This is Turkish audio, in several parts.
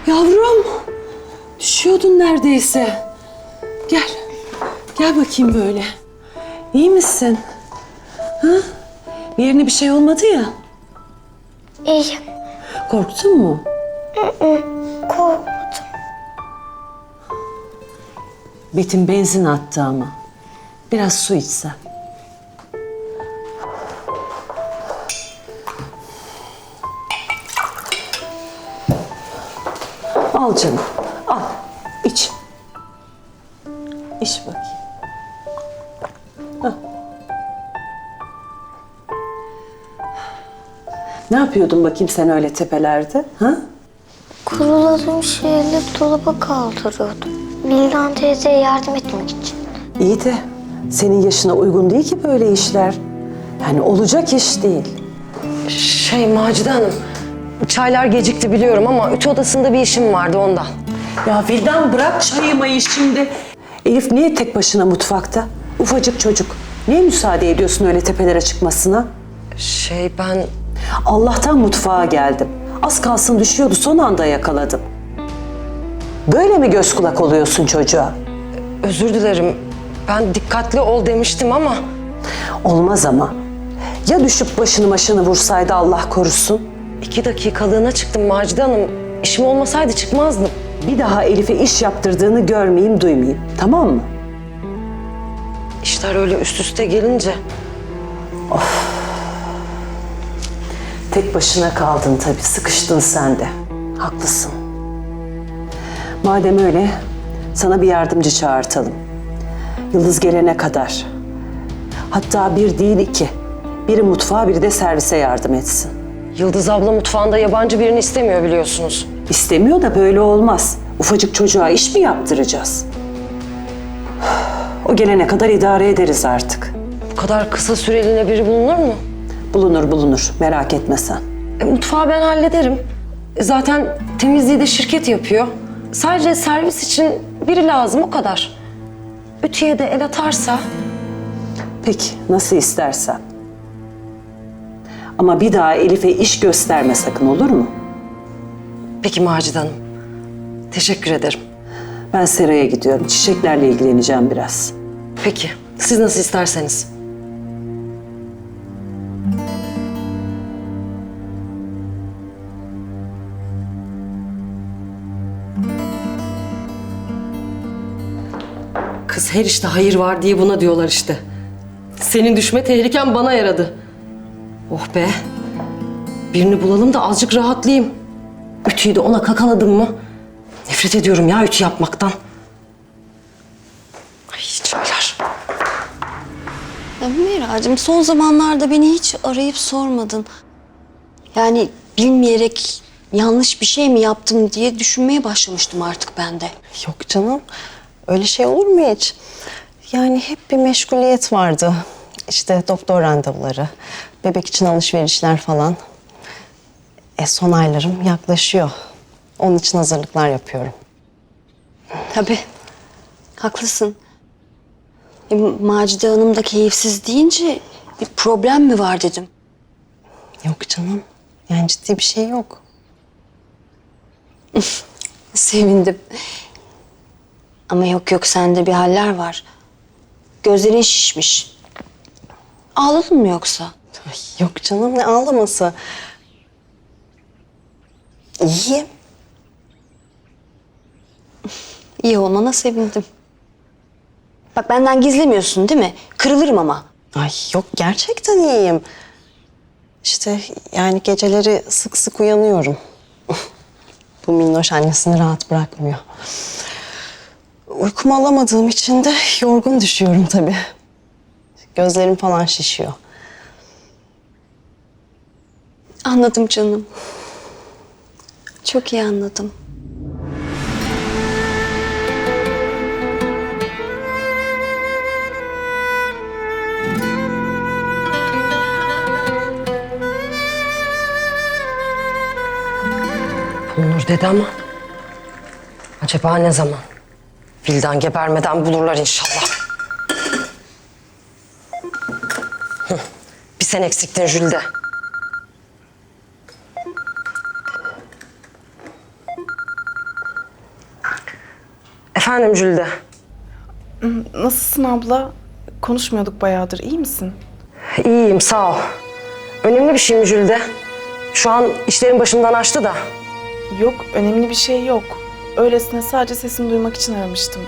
Yavrum, düşüyordun neredeyse. Gel, gel bakayım böyle. İyi misin? Ha? Bir yerine bir şey olmadı ya. İyiyim. Korktun mu? Korkmadım. Betim benzin attı ama. Biraz su içsen. Al canım, al. İç. İç bakayım. Hah. Ne yapıyordun bakayım sen öyle tepelerde? Ha? Kuruladığım şeyleri dolaba kaldırıyordum. Bildan teyzeye yardım etmek için. İyi de senin yaşına uygun değil ki böyle işler. Yani olacak iş değil. Macide Hanım, çaylar gecikti biliyorum ama ütü odasında bir işim vardı ondan. Ya Vildan bırak çayı mayı şimdi. Elif niye tek başına mutfakta? Ufacık çocuk. Niye müsaade ediyorsun öyle tepelere çıkmasına? Ben... Allah'tan mutfağa geldim. Az kalsın düşüyordu, son anda yakaladım. Böyle mi göz kulak oluyorsun çocuğa? Özür dilerim. Ben dikkatli ol demiştim ama... Olmaz ama. Ya düşüp başını vursaydı Allah korusun? 2 dakikalığına çıktım Macide Hanım. İşim olmasaydı çıkmazdım. Bir daha Elif'e iş yaptırdığını görmeyeyim, duymayayım. Tamam mı? İşler öyle üst üste gelince... Tek başına kaldın tabii, sıkıştın sen de. Haklısın. Madem öyle, sana bir yardımcı çağırtalım. Yıldız gelene kadar. Hatta bir değil 2. Biri mutfağa, biri de servise yardım etsin. Yıldız abla mutfağında yabancı birini istemiyor biliyorsunuz. İstemiyor da böyle olmaz. Ufacık çocuğa iş mi yaptıracağız? O gelene kadar idare ederiz artık. Bu kadar kısa süreliğine biri bulunur mu? Bulunur, merak etme sen. Mutfağı ben hallederim. Zaten temizliği de şirket yapıyor. Sadece servis için biri lazım, o kadar. Ütüye de el atarsa... Peki, nasıl istersen. Ama bir daha Elif'e iş gösterme sakın, olur mu? Peki Macide Hanım. Teşekkür ederim. Ben seraya gidiyorum. Çiçeklerle ilgileneceğim biraz. Peki, siz nasıl isterseniz. Kız her işte hayır var diye buna diyorlar işte. Senin düşme tehliken bana yaradı. Oh be. Birini bulalım da azıcık rahatlayayım. Ütüyü de ona kakaladım mı? Nefret ediyorum ya ütü yapmaktan. Ay çaylar. Ya Miracığım, son zamanlarda beni hiç arayıp sormadın. Yani bilmeyerek yanlış bir şey mi yaptım diye düşünmeye başlamıştım artık ben de. Yok canım. Öyle şey olur mu hiç? Yani hep bir meşguliyet vardı. İşte doktor randevuları, bebek için alışverişler falan. Son aylarım yaklaşıyor. Onun için hazırlıklar yapıyorum. Tabii. Haklısın. Macide Hanım da keyifsiz deyince bir problem mi var dedim. Yok canım. Yani ciddi bir şey yok. Sevindim. Ama yok sende bir haller var. Gözlerin şişmiş. Ağladın mı yoksa? Ay, yok canım, ne ağlaması. İyiyim. İyi olmana sevindim. Bak benden gizlemiyorsun değil mi? Kırılırım ama. Ay yok, gerçekten iyiyim. İşte yani geceleri sık sık uyanıyorum. Bu minnoş annesini rahat bırakmıyor. Uykumu alamadığım için de yorgun düşüyorum tabii. Gözlerim falan şişiyor. Anladım canım. Çok iyi anladım. Bulunur dedi ama acaba ne zaman? Vildan gebermeden bulurlar inşallah. Bir sen eksiktin Jülde. Efendim Jülde. Nasılsın abla? Konuşmuyorduk bayağıdır. İyi misin? İyiyim sağ ol. Önemli bir şey mi Jülde? Şu an işlerin başımdan aştı da. Yok, önemli bir şey yok. Öylesine sadece sesini duymak için aramıştım.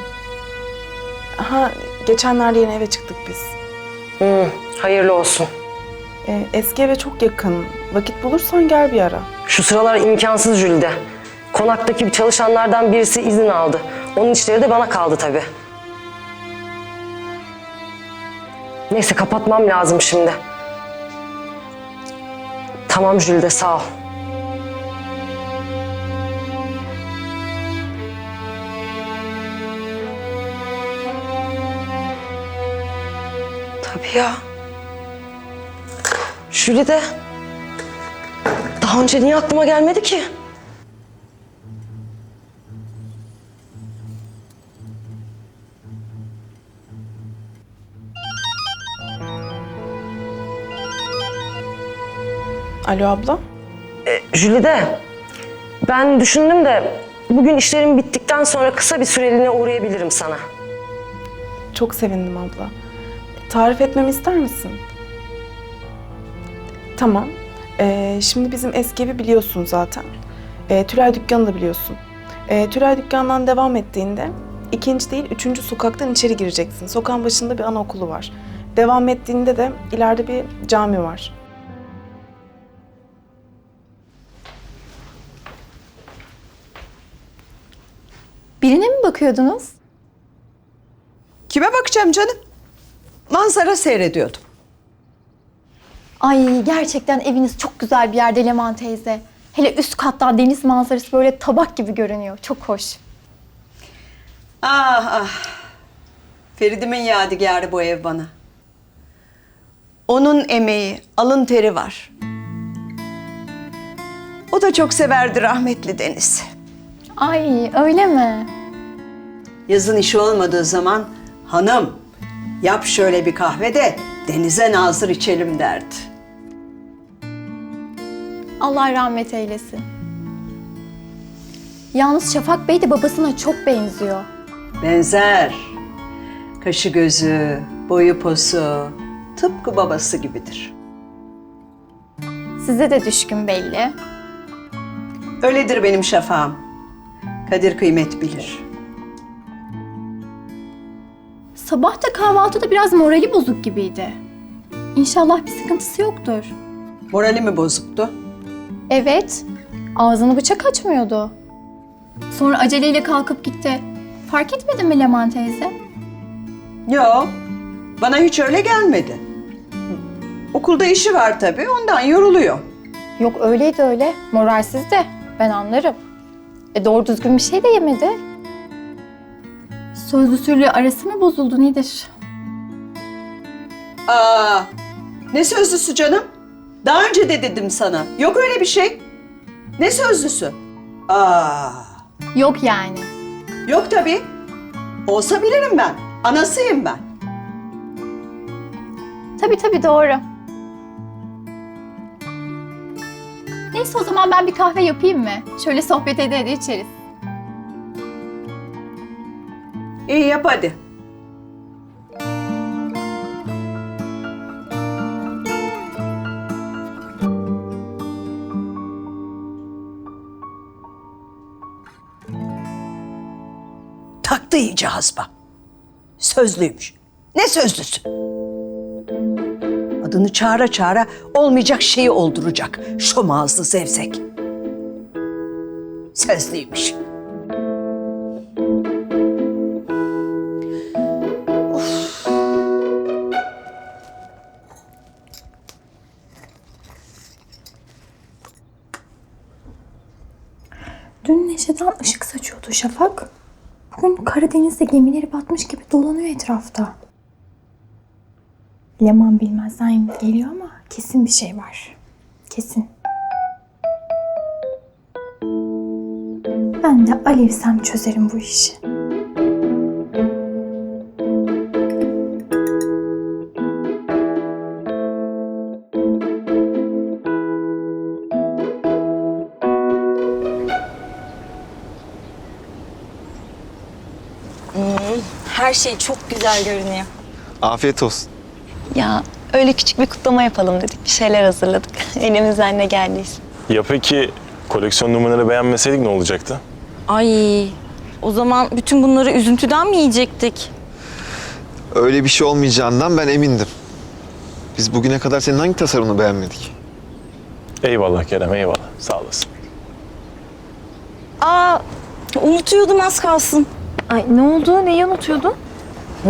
Ha, geçenlerde yeni eve çıktık biz. Hayırlı olsun. Eski eve çok yakın. Vakit bulursan gel bir ara. Şu sıralar imkansız Jülde. Konaktaki bir çalışanlardan birisi izin aldı. Onun işleri de bana kaldı tabii. Neyse kapatmam lazım şimdi. Tamam Jülde sağ ol. Tabii ya. Jülide. Daha önce niye aklıma gelmedi ki? Alo abla? Jülide, ben düşündüm de bugün işlerim bittikten sonra kısa bir süreliğine uğrayabilirim sana. Çok sevindim abla. Tarif etmemi ister misin? Tamam. Şimdi bizim eski evi biliyorsun zaten. Tülay dükkanı da biliyorsun. Tülay dükkandan devam ettiğinde ikinci değil, üçüncü sokaktan içeri gireceksin. Sokağın başında bir anaokulu var. Devam ettiğinde de ileride bir cami var. Birine mi bakıyordunuz? Kime bakacağım canım? Manzara seyrediyordum. Ay gerçekten eviniz çok güzel bir yerde Leman teyze. Hele üst katta deniz manzarası böyle tabak gibi görünüyor. Çok hoş. Ah ah. Feridim'in yadigarı bu ev bana. Onun emeği, alın teri var. O da çok severdi rahmetli Deniz. Ay öyle mi? Yazın işi olmadığı zaman hanım yap şöyle bir kahve de Deniz'e nazır içelim derdi. Allah rahmet eylesin. Yalnız Şafak Bey de babasına çok benziyor. Benzer. Kaşı gözü, boyu posu tıpkı babası gibidir. Size de düşkün belli. Öyledir benim Şafağım. Kadir kıymet bilir. Sabah da kahvaltıda biraz morali bozuk gibiydi. İnşallah bir sıkıntısı yoktur. Morali mi bozuktu? Evet, ağzını bıçak açmıyordu. Sonra aceleyle kalkıp gitti. Fark etmedin mi Leman teyze? Yok, bana hiç öyle gelmedi. Okulda işi var tabii, ondan yoruluyor. Yok öyleydi öyle. Moralsiz de. Ben anlarım. Doğru düzgün bir şey de yemedi. Sözlüsüyle arası mı bozuldu nedir? Aa, ne sözlüsü canım? Daha önce de dedim sana. Yok öyle bir şey. Ne sözlüsü? Aa, Yok yani. yok tabii. Olsa bilirim ben. Anasıyım ben. Tabii doğru. Neyse o zaman ben bir kahve yapayım mı? Şöyle sohbet ede içeriz. İyi yap hadi. Taktı iyice hasba. Sözlüymüş. Ne sözlüsü? Adını çağıra çağıra olmayacak şeyi olduracak. Şom ağızlı zevzek. Sözlüymüş. Dün Neşe'den ışık saçıyordu Şafak. Bugün Karadeniz'de gemileri batmış gibi dolanıyor etrafta. Leman bilmezden geliyor ama kesin bir şey var. Kesin. Ben de alevsem çözerim bu işi. Her şey çok güzel görünüyor. Afiyet olsun. Ya öyle küçük bir kutlama yapalım dedik. Bir şeyler hazırladık. Elimizden ne geldiyse. Ya peki koleksiyon numaraları beğenmeseydik ne olacaktı? Ay, o zaman bütün bunları üzüntüden mi yiyecektik? Öyle bir şey olmayacağından ben emindim. Biz bugüne kadar senin hangi tasarımını beğenmedik? Eyvallah Kerem, eyvallah. Sağ olasın. Aa, unutuyordum az kalsın. Ay ne oldu? Neyi unutuyordun?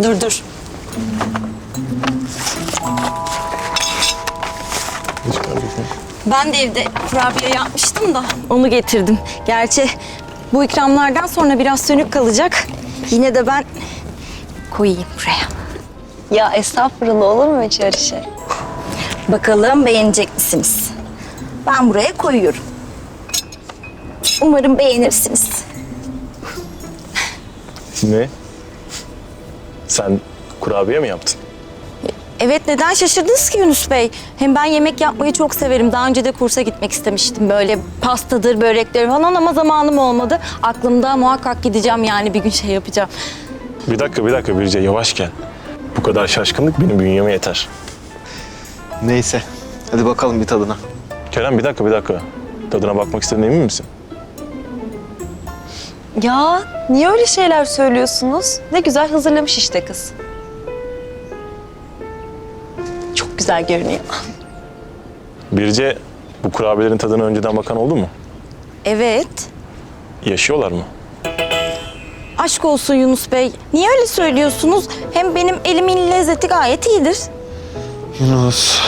Dur. Ben de evde kurabiye yapmıştım da onu getirdim. Gerçi bu ikramlardan sonra biraz sönük kalacak. Yine de ben koyayım buraya. Ya estağfurullah, olur mu hiç öyle şey? Bakalım beğenecek misiniz? Ben buraya koyuyorum. Umarım beğenirsiniz. Ne? Sen kurabiye mi yaptın? Evet, neden şaşırdınız ki Yunus Bey? Hem ben yemek yapmayı çok severim. Daha önce de kursa gitmek istemiştim. Böyle pastadır, börekler falan ama zamanım olmadı. Aklımda muhakkak gideceğim yani bir gün şey yapacağım. Bir dakika Birce, yavaş gel. Bu kadar şaşkınlık benim bünyeme yeter. Neyse. Hadi bakalım bir tadına. Kerem bir dakika. Tadına bakmak istediğine emin misin? Ya niye öyle şeyler söylüyorsunuz? Ne güzel hazırlamış işte kız. Çok güzel görünüyor. Birce, bu kurabiyelerin tadına önceden bakan oldu mu? Evet. Yaşıyorlar mı? Aşk olsun Yunus Bey. Niye öyle söylüyorsunuz? Hem benim elimin lezzeti gayet iyidir. Yunus.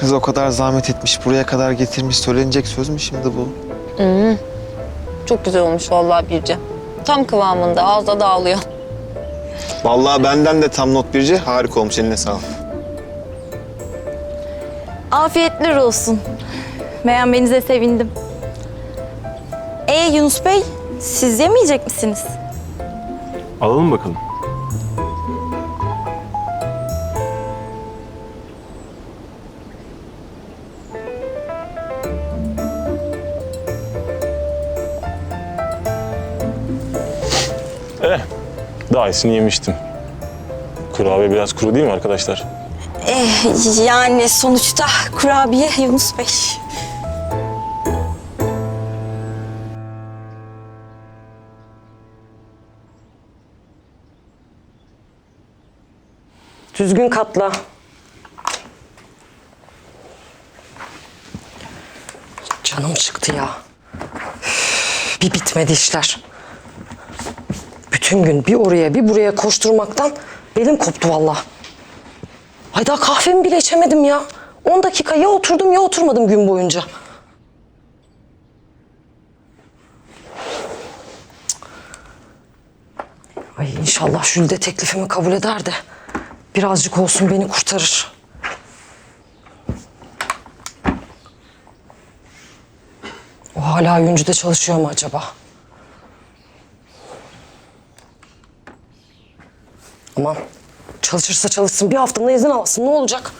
Kız o kadar zahmet etmiş, buraya kadar getirmiş. Söylenecek söz mü şimdi bu? Çok güzel olmuş vallahi Birce. Tam kıvamında, ağızda dağılıyor. Vallahi benden de tam not Birce. Harika olmuş, eline sağlık. Afiyetler olsun. Beğenmenize sevindim. Yunus Bey, siz yemeyecek misiniz? Alalım bakalım. Daha iyisini yemiştim. Kurabiye biraz kuru değil mi arkadaşlar? Yani sonuçta kurabiye Yunus Bey. Düzgün katla. Canım çıktı ya. Üf, bir bitmedi işler. Bütün gün bir oraya bir buraya koşturmaktan belim koptu vallahi. Ay daha kahvemi bile içemedim ya. 10 dakika ya oturdum ya oturmadım gün boyunca. Ay inşallah Jülide teklifimi kabul eder de birazcık olsun beni kurtarır. O hala Yüncü'de çalışıyor mu acaba? Aman çalışırsa çalışsın, bir haftalığına izin alsın, ne olacak?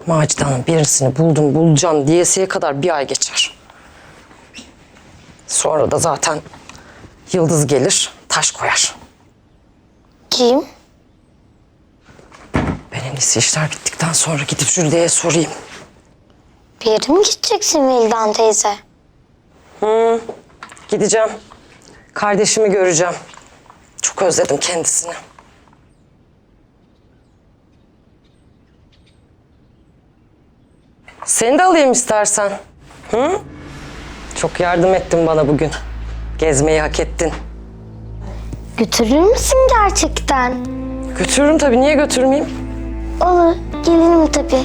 Macide Hanım birisini buldum bulacağım diyesiye kadar bir ay geçer. Sonra da zaten Yıldız gelir, taş koyar. Kim? Ben en iyisi işler bittikten sonra gidip Jülide'ye sorayım. Bir yere mi gideceksin Vildan teyze? Gideceğim. Kardeşimi göreceğim. Çok özledim kendisini. Seni de alayım istersen. Hı? Çok yardım ettin bana bugün. Gezmeyi hak ettin. Götürür müsün gerçekten? Götürürüm tabii, niye götürmeyeyim? Olur, gelirim tabii.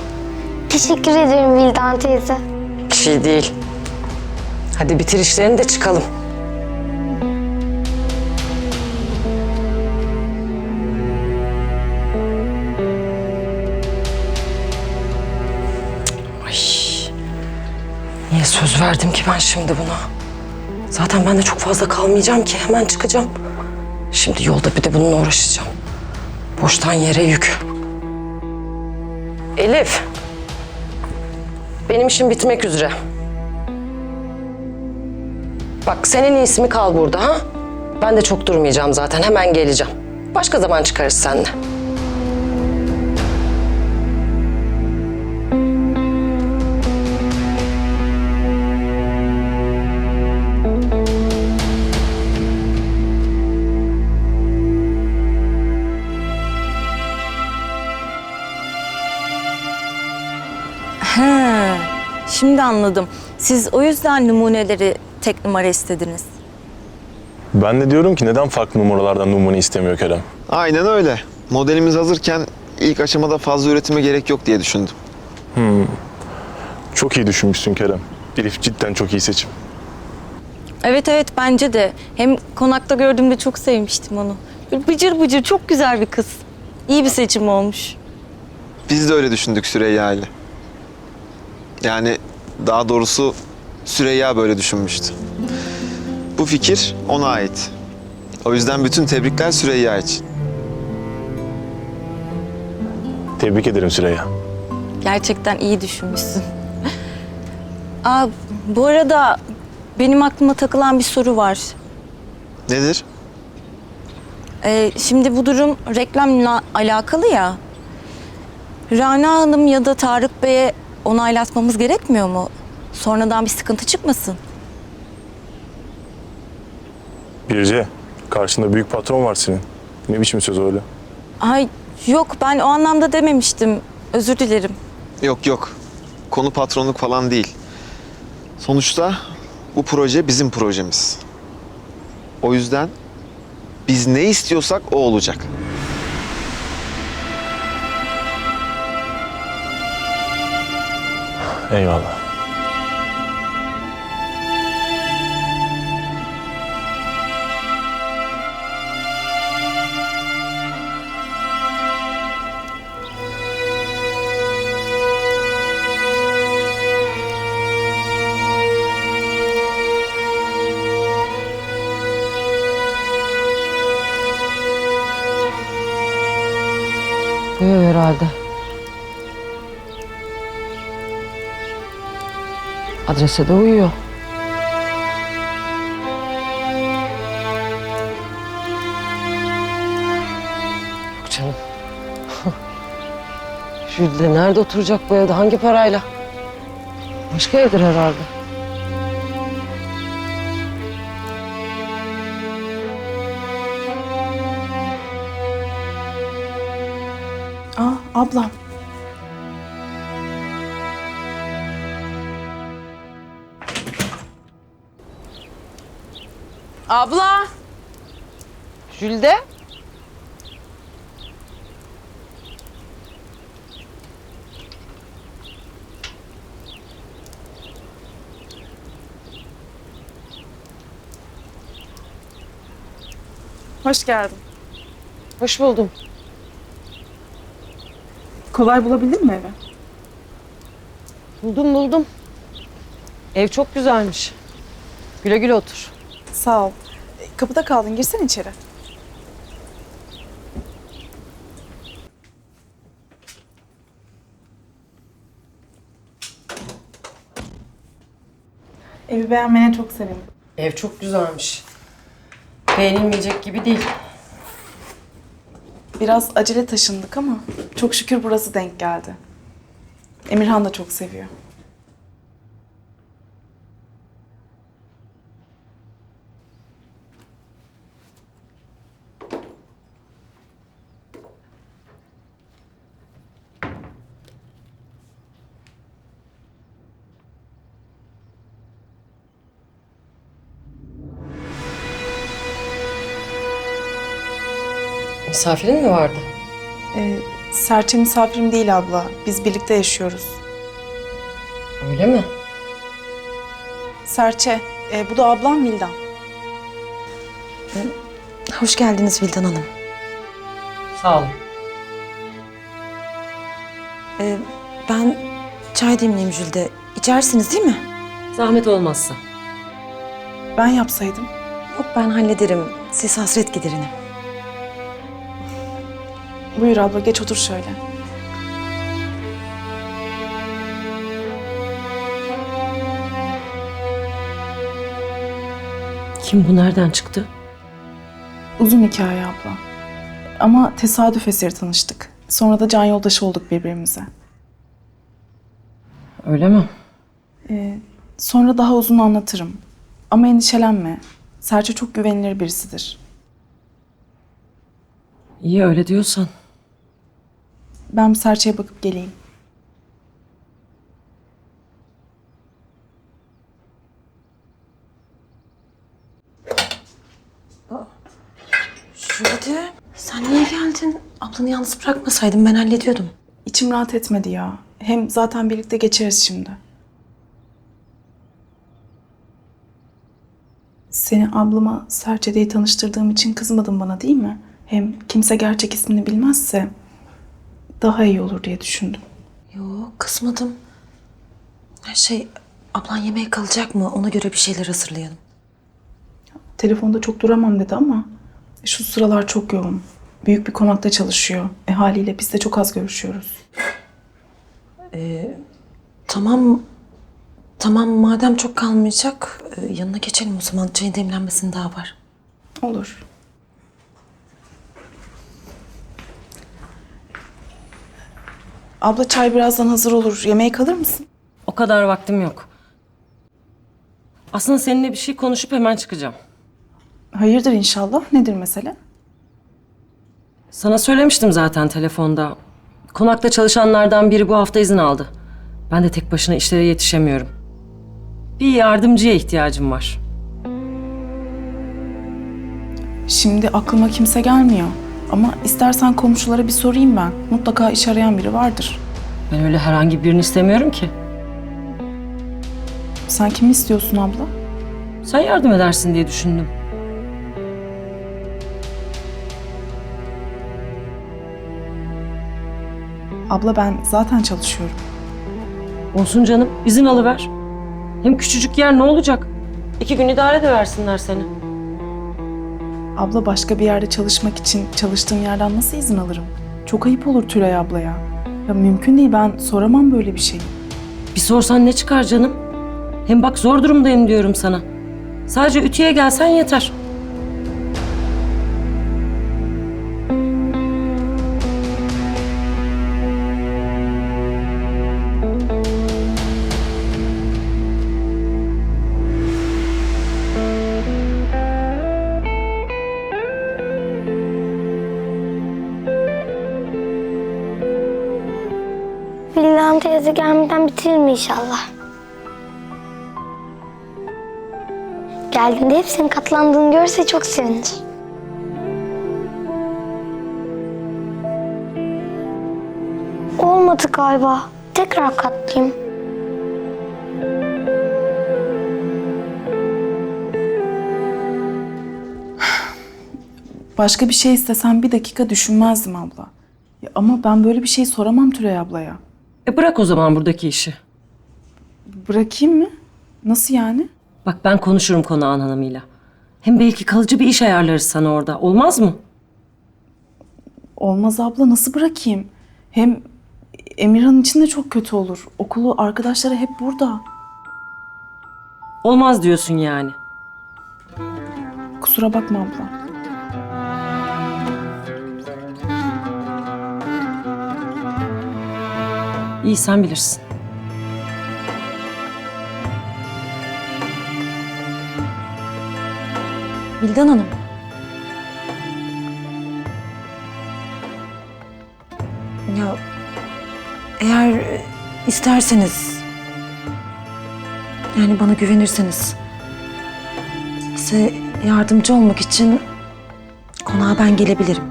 Teşekkür ederim Vildan teyze. Bir şey değil. Hadi bitir işlerini de çıkalım. Ay. Niye söz verdim ki ben şimdi buna? Zaten ben de çok fazla kalmayacağım ki. Hemen çıkacağım. Şimdi yolda bir de bununla uğraşacağım. Boştan yere yük. Elif. Benim işim bitmek üzere. Bak sen en iyisi mi kal burada ha? Ben de çok durmayacağım zaten. Hemen geleceğim. Başka zaman çıkarız seninle. He, şimdi anladım. Siz o yüzden numuneleri tek numara istediniz. Ben de diyorum ki neden farklı numaralardan numune istemiyor Kerem? Aynen öyle. Modelimiz hazırken ilk aşamada fazla üretime gerek yok diye düşündüm. Çok iyi düşünmüşsün Kerem. Elif cidden çok iyi seçim. Evet evet bence de. Hem konakta gördüğümde çok sevmiştim onu. Böyle bıcır bıcır çok güzel bir kız. İyi bir seçim olmuş. Biz de öyle düşündük Süreyya ile. Yani daha doğrusu Süreyya böyle düşünmüştü. Bu fikir ona ait. O yüzden bütün tebrikler Süreyya için. Tebrik ederim Süreyya. Gerçekten iyi düşünmüşsün. Aa, bu arada benim aklıma takılan bir soru var. Nedir? Şimdi bu durum reklamla alakalı ya. Rana Hanım ya da Tarık Bey'e onaylatmamız gerekmiyor mu? Sonradan bir sıkıntı çıkmasın. Birce, karşında büyük patron var senin. Ne biçim söz öyle? Ay yok ben o anlamda dememiştim. Özür dilerim. Yok yok. Konu patronluk falan değil. Sonuçta bu proje bizim projemiz. O yüzden biz ne istiyorsak o olacak. Eyvallah. Uyuyor herhalde. Adrese de uyuyor. Yok canım. Jülide nerede oturacak bu evde? Hangi parayla? Başka evdir herhalde. Aa, ablam. Abla! Jülide? Hoş geldin. Hoş buldum. Kolay bulabildin mi evi? Buldum. Ev çok güzelmiş. Güle güle otur. Sağ ol. Kapıda kaldın, girsene içeri. Evi beğenmene çok sevindim. Ev çok güzelmiş. Beğenilmeyecek gibi değil. Biraz acele taşındık ama çok şükür burası denk geldi. Emirhan da çok seviyor. Misafirin mi vardı? Serçe misafirim değil abla. Biz birlikte yaşıyoruz. Öyle mi? Serçe, bu da ablam Vildan. Hoş geldiniz Vildan Hanım. Sağ olun. Ben çay demleyeyim Jülde. İçersiniz değil mi? Zahmet olmazsa. Ben yapsaydım. Yok ben hallederim. Siz hasret giderini. Buyur abla, geç otur şöyle. Kim bu, nereden çıktı? Uzun hikaye abla. Ama tesadüf eseri tanıştık. Sonra da can yoldaşı olduk birbirimize. Öyle mi? Sonra daha uzun anlatırım. Ama endişelenme. Serçe çok güvenilir birisidir. İyi öyle diyorsan. Ben bir Serçe'ye bakıp geleyim. Jülde sen niye geldin? Ablanı yalnız bırakmasaydım ben hallediyordum. İçim rahat etmedi ya. Hem zaten birlikte geçeriz şimdi. Seni ablama Serçe diye tanıştırdığım için kızmadın bana değil mi? Hem kimse gerçek ismini bilmezse daha iyi olur diye düşündüm. Yok kızmadım. Ablan yemeğe kalacak mı? Ona göre bir şeyler hazırlayalım. Telefonda çok duramam dedi ama şu sıralar çok yoğun. Büyük bir konakta çalışıyor. Haliyle biz de çok az görüşüyoruz. Tamam madem çok kalmayacak yanına geçelim o zaman. Çayın demlenmesinin daha var. Olur. Abla çay birazdan hazır olur. Yemeğe kalır mısın? O kadar vaktim yok. Aslında seninle bir şey konuşup hemen çıkacağım. Hayırdır inşallah. Nedir mesele? Sana söylemiştim zaten telefonda. Konakta çalışanlardan biri bu hafta izin aldı. Ben de tek başına işlere yetişemiyorum. Bir yardımcıya ihtiyacım var. Şimdi aklıma kimse gelmiyor. Ama istersen komşulara bir sorayım ben. Mutlaka iş arayan biri vardır. Ben öyle herhangi birini istemiyorum ki. Sen kimi istiyorsun abla? Sen yardım edersin diye düşündüm. Abla ben zaten çalışıyorum. Olsun canım, izin alıver. Hem küçücük yer ne olacak? 2 gün idare ediversinler seni. Abla başka bir yerde çalışmak için çalıştığım yerden nasıl izin alırım? Çok ayıp olur Tülay ablaya. Ya mümkün değil, ben soramam böyle bir şey. Bir sorsan ne çıkar canım? Hem bak zor durumdayım diyorum sana. Sadece ütüye gelsen yeter. Vildan teyze gelmeden bitirir mi inşallah? Geldiğinde hepsinin katlandığını görse çok sevinir. Olmadı galiba. Tekrar katlayayım. Başka bir şey istesen bir dakika düşünmezdim abla. Ya ama ben böyle bir şey soramam Tülay ablaya. Bırak o zaman buradaki işi. Bırakayım mı? Nasıl yani? Bak ben konuşurum konağın hanımıyla. Hem belki kalıcı bir iş ayarlarız sana orada. Olmaz mı? Olmaz abla, nasıl bırakayım? Hem Emirhan için de çok kötü olur. Okulu, arkadaşları hep burada. Olmaz diyorsun yani. Kusura bakma abla. İyi sen bilirsin. Vildan Hanım. Ya eğer isterseniz yani bana güvenirseniz size yardımcı olmak için konağa ben gelebilirim.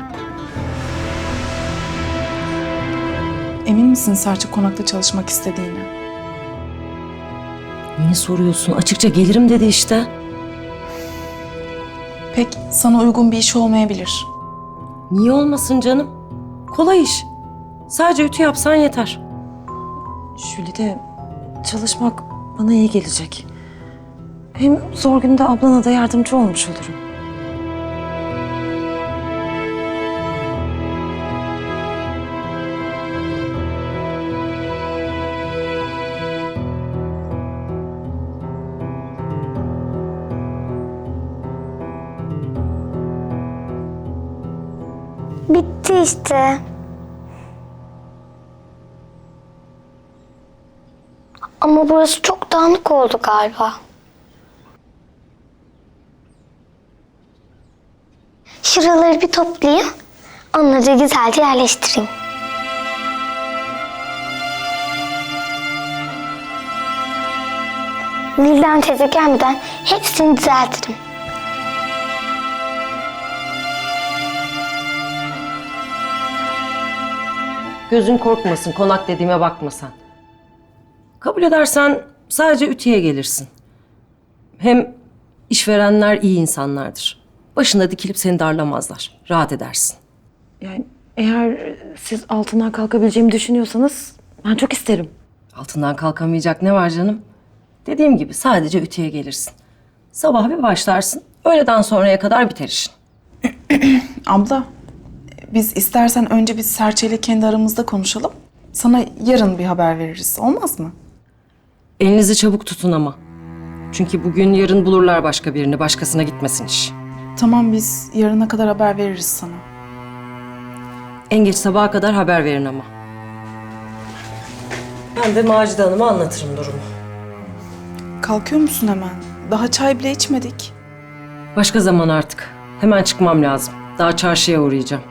Emin misin Serçe konakta çalışmak istediğine? Niye soruyorsun? Açıkça gelirim dedi işte. Pek sana uygun bir iş olmayabilir. Niye olmasın canım? Kolay iş. Sadece ütü yapsan yeter. Jülide çalışmak bana iyi gelecek. Hem zor günde ablana da yardımcı olmuş olurum. Bitti işte. Ama burası çok dağınık oldu galiba. Şuraları bir toplayayım. Onları güzelce yerleştireyim. Vildan teyze gelmeden hepsini düzeltirim. Gözün korkmasın, konak dediğime bakma sen. Kabul edersen sadece ütüye gelirsin. Hem işverenler iyi insanlardır. Başında dikilip seni darlamazlar. Rahat edersin. Yani eğer siz altından kalkabileceğimi düşünüyorsanız ben çok isterim. Altından kalkamayacak ne var canım? Dediğim gibi sadece ütüye gelirsin. Sabah bir başlarsın, öğleden sonraya kadar biter işin. Abla, biz istersen önce biz Serçe ile kendi aramızda konuşalım. Sana yarın bir haber veririz. Olmaz mı? Elinizi çabuk tutun ama. Çünkü bugün yarın bulurlar başka birini, başkasına gitmesin iş. Tamam, biz yarına kadar haber veririz sana. En geç sabaha kadar haber verin ama. Ben de Macide Hanım'a anlatırım durumu. Kalkıyor musun hemen? Daha çay bile içmedik. Başka zaman artık. Hemen çıkmam lazım. Daha çarşıya uğrayacağım.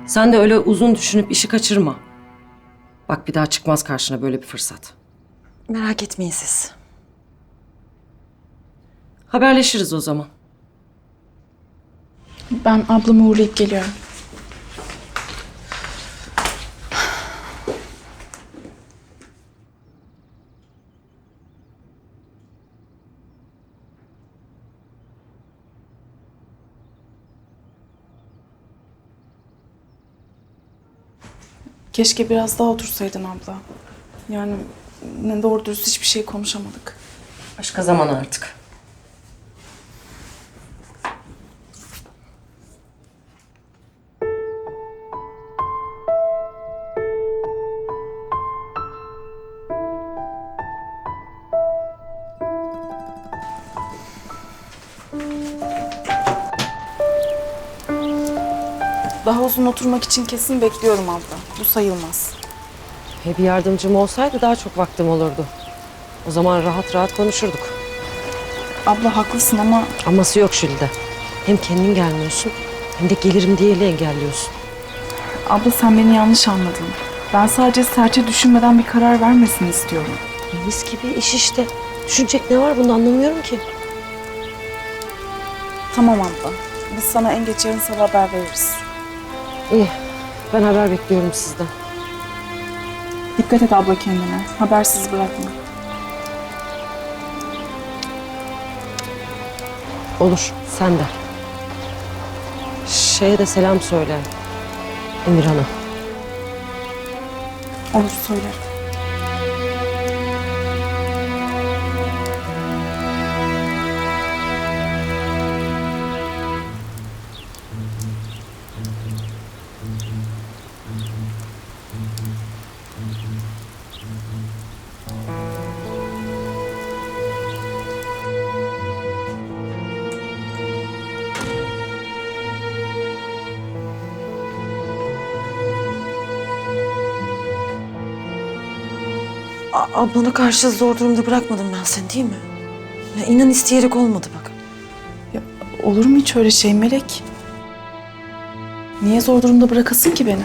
Sen de öyle uzun düşünüp işi kaçırma. Bak bir daha çıkmaz karşına böyle bir fırsat. Merak etmeyin siz. Haberleşiriz o zaman. Ben ablamı uğurlayıp geliyorum. Keşke biraz daha otursaydın abla. Yani ne doğru dürüst hiçbir şey konuşamadık. Başka zaman artık. Daha uzun oturmak için kesin bekliyorum abla. Bu sayılmaz. Bir yardımcım olsaydı daha çok vaktim olurdu. O zaman rahat rahat konuşurduk. Abla haklısın ama Aması yok Jülide. Hem kendin gelmiyorsun hem de gelirim diye engelliyorsun. abla sen beni yanlış anladın. Ben sadece Serçe düşünmeden bir karar vermesini istiyorum. Mis gibi iş işte. Düşünecek ne var bunda anlamıyorum ki. Tamam abla. Biz sana en geç yarın sabah haber veririz. İyi. Ben haber bekliyorum sizden. Dikkat et abla kendine. Habersiz bırakma. Olur. Sen de. Şşş. Şeye de selam söyle. Emirhan'a. Olur, söylerim. Ablana karşı zor durumda bırakmadım ben seni değil mi? Ya inan isteyerek olmadı bak. Ya, olur mu hiç öyle şey Melek? Niye zor durumda bırakasın ki beni?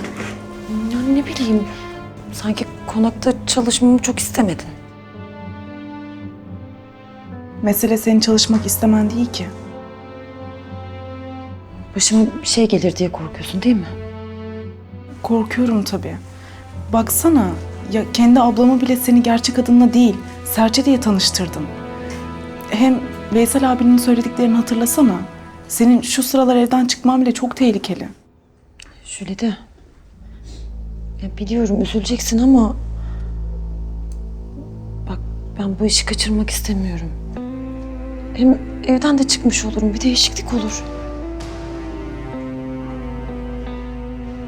Ya ne bileyim, sanki konakta çalışmamı çok istemedin. Mesele senin çalışmak istemen değil ki. Başıma bir şey gelir diye korkuyorsun değil mi? Korkuyorum tabii. Baksana, ya kendi ablamı bile seni gerçek adınla değil, Serçe diye tanıştırdım. Hem Veysel abinin söylediklerini hatırlasana. Senin şu sıralar evden çıkman bile çok tehlikeli. Jülide. Ya biliyorum üzüleceksin ama... Bak ben bu işi kaçırmak istemiyorum. Hem evden de çıkmış olurum, bir değişiklik olur.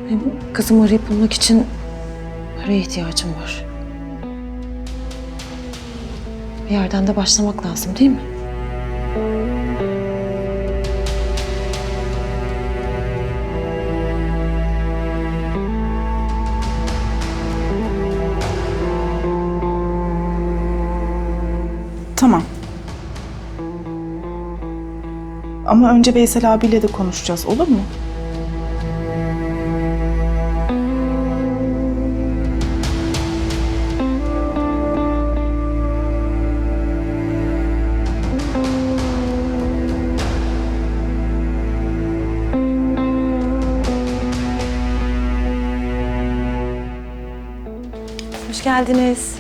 Hem kızımı arayıp bulmak için paraya ihtiyacım var. Bir yerden de başlamak lazım değil mi? Tamam. Ama önce Veysel abiyle de konuşacağız, olur mu? Hoş geldiniz.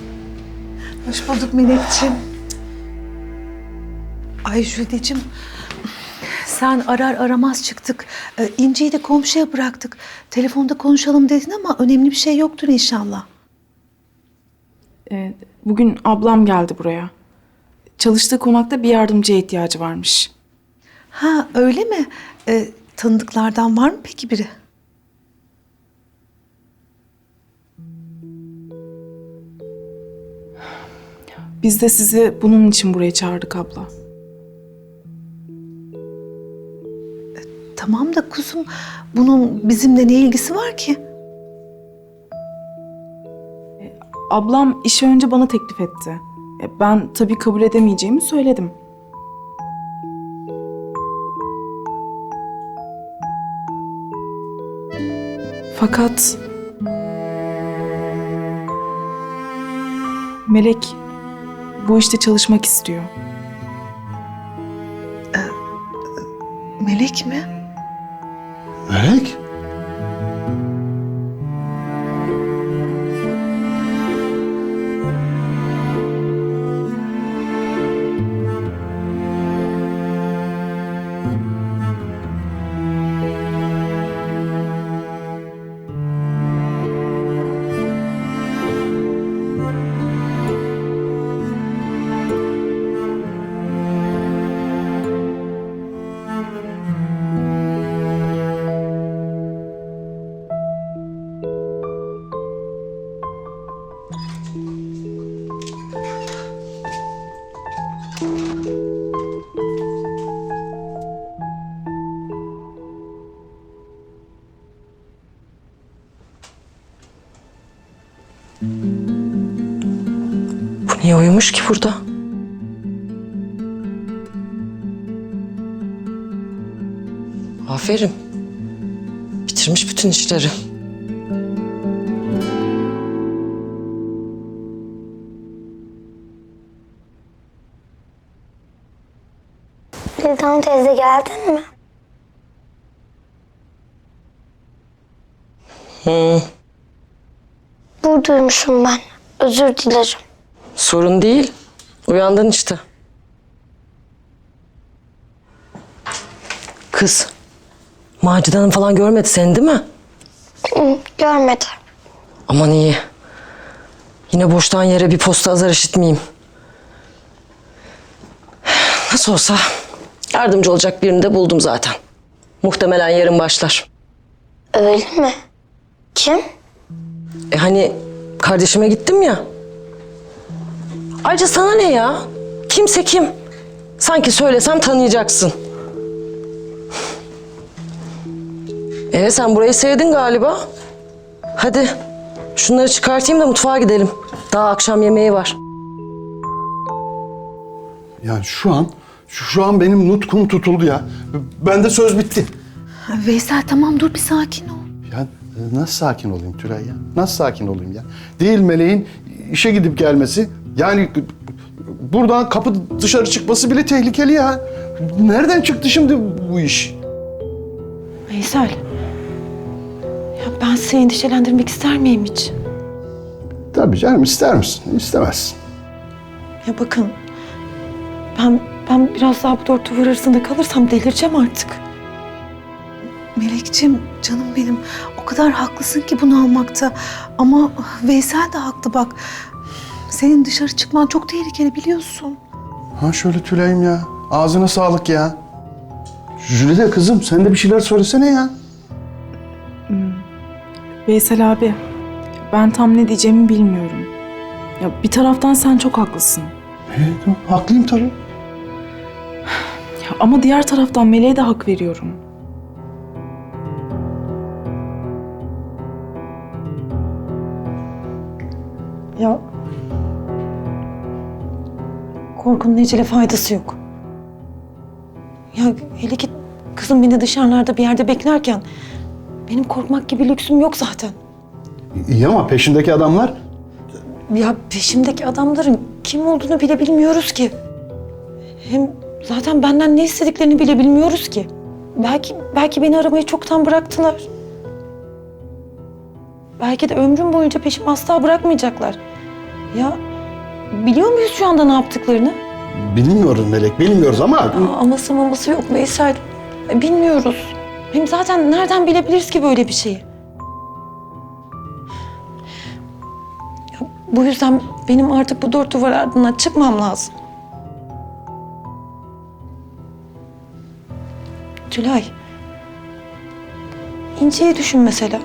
Hoş bulduk Melekciğim. Ay Jülideciğim, sen arar aramaz çıktık. İnci'yi de komşuya bıraktık. Telefonda konuşalım dedin ama önemli bir şey yoktur inşallah. Bugün ablam geldi buraya. Çalıştığı konakta bir yardımcıya ihtiyacı varmış. Ha öyle mi? Tanıdıklardan var mı peki biri? Biz de sizi bunun için buraya çağırdık abla. Tamam da kuzum, bunun bizimle ne ilgisi var ki? Ablam işi önce bana teklif etti. Ben tabii kabul edemeyeceğimi söyledim. Fakat Melek bu işte çalışmak istiyor. Melek mi? Melek? Bu niye uyumuş ki burada? Aferin. Bitirmiş bütün işleri. Bildan teyze geldin mi? Buradaymışım ben. Özür dilerim. Sorun değil. Uyandın işte. Kız, Macide Hanım falan görmedi seni değil mi? Görmedi. Aman iyi. Yine boştan yere bir posta azar işitmeyeyim. Nasıl olsa yardımcı olacak birini de buldum zaten. Muhtemelen yarın başlar. Öyle mi? Kim? Hani kardeşime gittim ya. Ayrıca sana ne ya? Kimse kim? Sanki söylesem tanıyacaksın. Sen burayı sevdin galiba. Hadi şunları çıkartayım da mutfağa gidelim. Daha akşam yemeği var. Yani şu an benim nutkum tutuldu ya. Bende söz bitti. Veysel tamam dur bir sakin ol. Ya nasıl sakin olayım Tülay ya? Nasıl sakin olayım ya? Değil Meleğin işe gidip gelmesi. Yani buradan kapı dışarı çıkması bile tehlikeli ya. Nereden çıktı şimdi bu iş? Veysel. Ya ben seni endişelendirmek ister miyim hiç? Tabii canım, ister misin? İstemezsin. Ya bakın ben biraz daha bu dört duvar arasında kalırsam delireceğim artık. Melekciğim canım benim o kadar haklısın ki bunu almakta. Ama Veysel de haklı bak. Senin dışarı çıkman çok tehlikeli biliyorsun. Ha şöyle Tülay'ım ya. Ağzına sağlık ya. Jülide kızım sen de bir şeyler söylesene ya. Veysel abi, ben tam ne diyeceğimi bilmiyorum. Ya bir taraftan sen çok haklısın. Haklıyım tabii. Ya ama diğer taraftan Meleğe de hak veriyorum. Ya korkunun ecele faydası yok. Ya hele ki kızım beni dışarılarda bir yerde beklerken benim korkmak gibi lüksüm yok zaten. İyi ama peşindeki adamlar... Ya peşimdeki adamların kim olduğunu bile bilmiyoruz ki. Hem zaten benden ne istediklerini bile bilmiyoruz ki. Belki beni aramayı çoktan bıraktılar. Belki de ömrüm boyunca peşimi asla bırakmayacaklar. Ya biliyor muyuz şu anda ne yaptıklarını? Bilmiyoruz Melek, bilmiyoruz ama... Aması maması yok Veysel. Bilmiyoruz. Hem zaten nereden bilebiliriz ki böyle bir şeyi? Ya, bu yüzden benim artık bu dört duvar ardından çıkmam lazım. Tülay. İnci'yi düşün mesela.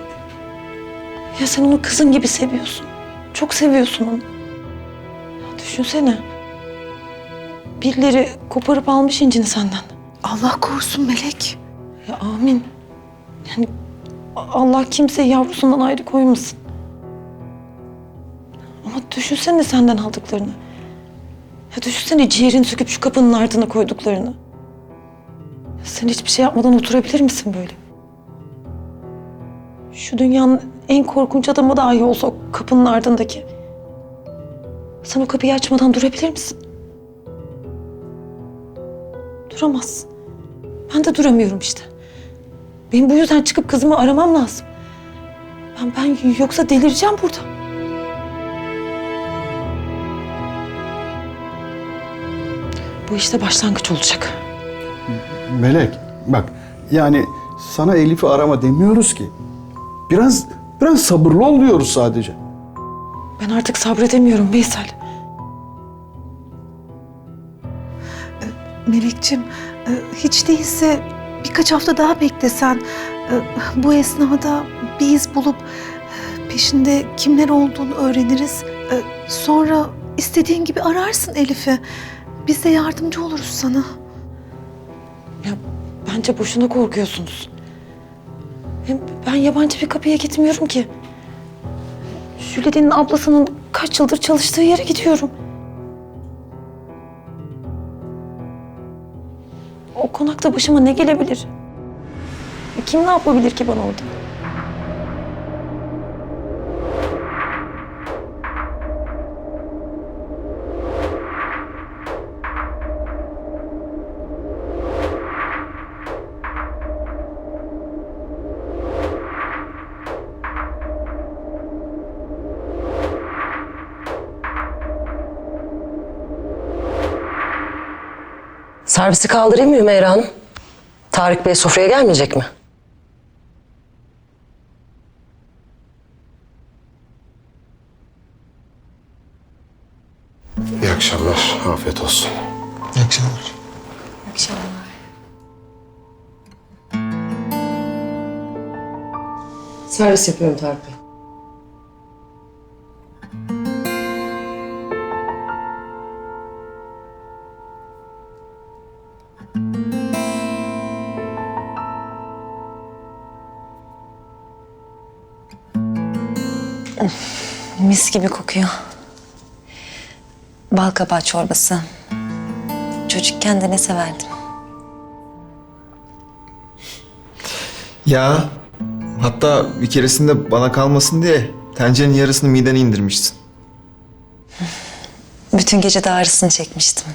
Ya sen onu kızın gibi seviyorsun. Çok seviyorsun onu. Ya düşünsene. Birileri koparıp almış İnci'ni senden. Allah korusun Melek. Ya amin. Yani Allah kimseyi yavrusundan ayrı koymasın. Ama düşünsene senden aldıklarını. Ya düşünsene ciğerini söküp şu kapının ardına koyduklarını. Sen hiçbir şey yapmadan oturabilir misin böyle? Şu dünyanın en korkunç adamı dahi olsa o kapının ardındaki. Sen o kapıyı açmadan durabilir misin? Duramazsın. Ben de duramıyorum işte. Benim bu yüzden çıkıp kızımı aramam lazım. Ben yoksa delireceğim burada. Bu işte başlangıç olacak. Melek, bak yani sana Elif'i arama demiyoruz ki. Biraz sabırlı ol diyoruz sadece. Ben artık sabredemiyorum Veysel. Melekciğim, hiç değilse birkaç hafta daha beklesen. Bu esnada bir iz bulup peşinde kimler olduğunu öğreniriz. Sonra istediğin gibi ararsın Elif'i. Biz de yardımcı oluruz sana. Ya bence boşuna korkuyorsunuz. Hem ben yabancı bir kapıya gitmiyorum ki. Jülide'nin ablasının kaç yıldır çalıştığı yere gidiyorum. O konakta başıma ne gelebilir? Kim ne yapabilir ki bana orada? Servisi kaldırayım mı Hümeyra Hanım? Tarık Bey sofraya gelmeyecek mi? Afiyet olsun. İyi akşamlar. İyi akşamlar. Servis yapıyorum Tarık Bey. Mis gibi kokuyor. Bal kabağı çorbası. Çocukken de ne severdim. Ya hatta bir keresinde bana kalmasın diye tencerenin yarısını midene indirmiştin. Bütün gece de ağrısını çekmiştim.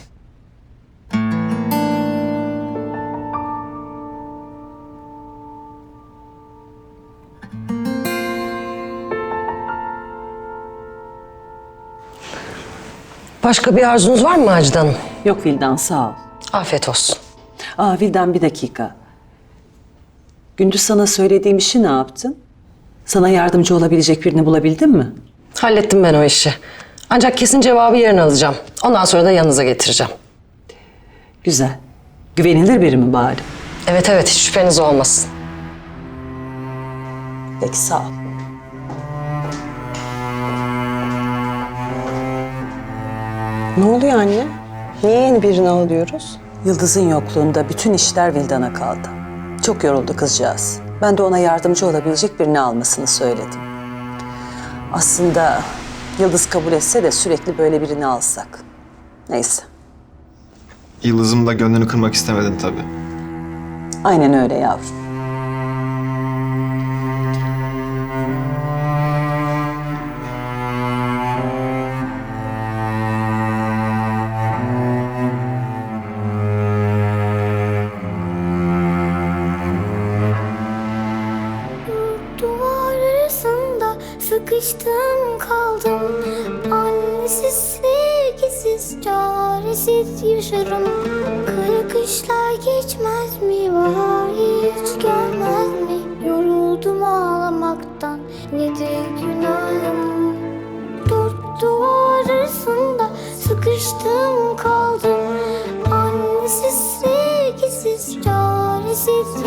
Başka bir arzunuz var mı Macide Hanım? Yok Vildan, sağ ol. Afiyet olsun. Vildan, bir dakika. Gündüz sana söylediğim işi ne yaptın? Sana yardımcı olabilecek birini bulabildin mi? Hallettim ben o işi. Ancak kesin cevabı yarın alacağım. Ondan sonra da yanınıza getireceğim. Güzel. Güvenilir biri mi bari? Evet evet, hiç şüpheniz olmasın. Peki, sağ ol. Ne oluyor anne? Niye yeni birini alıyoruz? Yıldız'ın yokluğunda bütün işler Vildan'a kaldı. Çok yoruldu kızcağız. Ben de ona yardımcı olabilecek birini almasını söyledim. Aslında Yıldız kabul etse de sürekli böyle birini alsak. Neyse. Yıldız'ın da gönlünü kırmak istemedin tabii. Aynen öyle yavrum. Duvar arasında sıkıştım kaldım. Annesiz, sevgisiz, çaresiz yaşarım. Kara kışlar geçmez mi, bahar hiç gelmez mi? Yoruldum ağlamaktan, nedir günahım? Dört duvar arasında sıkıştım kaldım. Annesiz, sevgisiz, çaresiz